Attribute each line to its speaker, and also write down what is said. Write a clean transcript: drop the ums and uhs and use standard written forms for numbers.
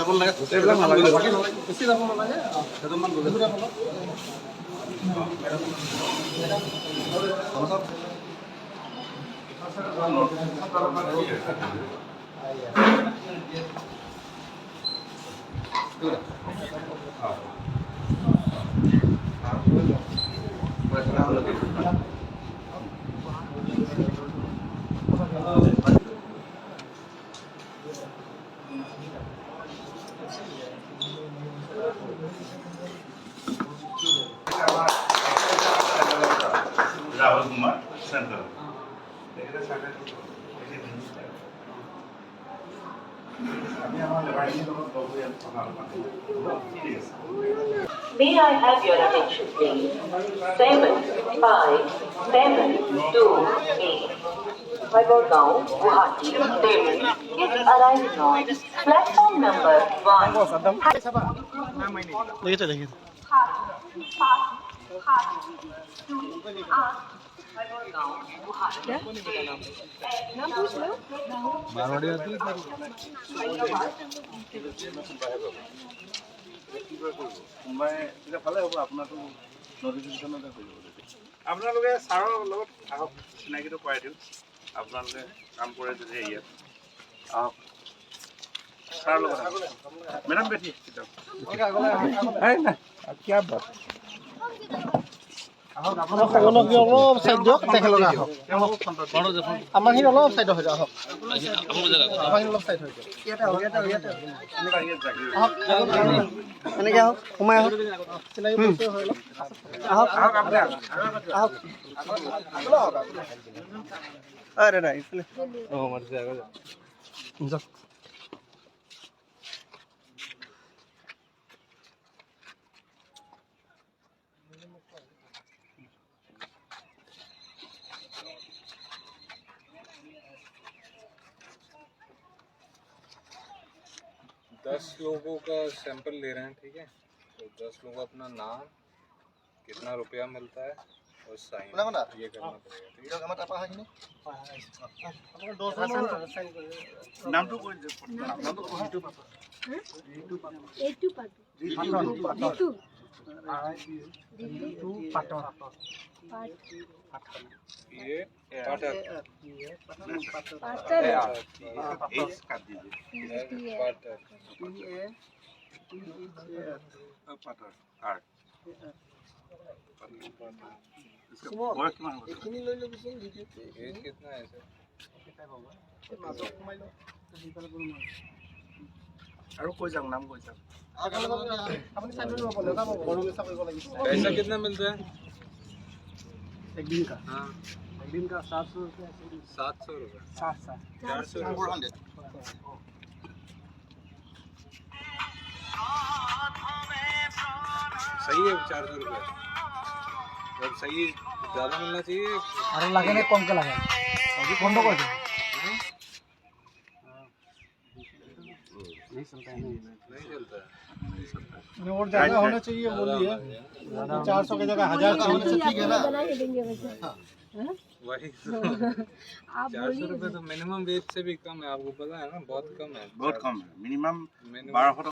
Speaker 1: যাব নালাগে এইবিলাক নালাগে বাকী নালাগে বেছি যাব নালাগে কেইজনমান গ'লে
Speaker 2: Rahul Kumar centre
Speaker 3: May I have your attention, please? 7572A. Baiborgaon, Guwahati, Delhi is arriving on platform number 1.
Speaker 2: আপোনালোকে ছাৰৰ লগত আহক চিনাকিটো কৰাই দিওঁ আপোনালোকে কাম কৰে যদি ইয়াত আহক ছাৰৰ লগত মেডাম বেঠি
Speaker 1: আমাৰখিনি অলপ চাইড হৈ যাওক এনেকৈ আহক সোমাই আহক দাদা এইফালে যাওক
Speaker 4: 10 लोगों का सैंपल ले रहे हैं, ठीक है। तो 10 लोग अपना नाम, कितना रुपया मिलता है और साइन ये करना पड़ेगा, ठीक है।
Speaker 2: নামটো কৈ
Speaker 4: ये पाटर
Speaker 2: एस काट दीजिए
Speaker 4: पाटर
Speaker 2: पाटर आर इसका वर्क कितना होगा
Speaker 4: एज कितना है सर
Speaker 2: আৰু কৈ যাওক নাম কৈ যাওক
Speaker 4: पैसा कितना मिलता है
Speaker 1: एक दिन का
Speaker 4: हाँ
Speaker 1: 700 रुपया
Speaker 4: 700 रुपये
Speaker 1: 400
Speaker 4: सही है 400 रुपये जब सही ज़्यादा मिलना चाहिए
Speaker 1: अरे लगे नहीं कम के लगे अभी बंद कर दो नहीं चलता है
Speaker 4: नहीं चलता है
Speaker 1: और ज़्यादा होना चाहिए बोलिए 400 की जगह 1000 का होने से ठीक है ना
Speaker 4: वही 400 रुपये तो मिनिमम वेज से भी कम है, आपको पता है ना, बहुत कम है
Speaker 2: बहुत कम है मिनिमम 1200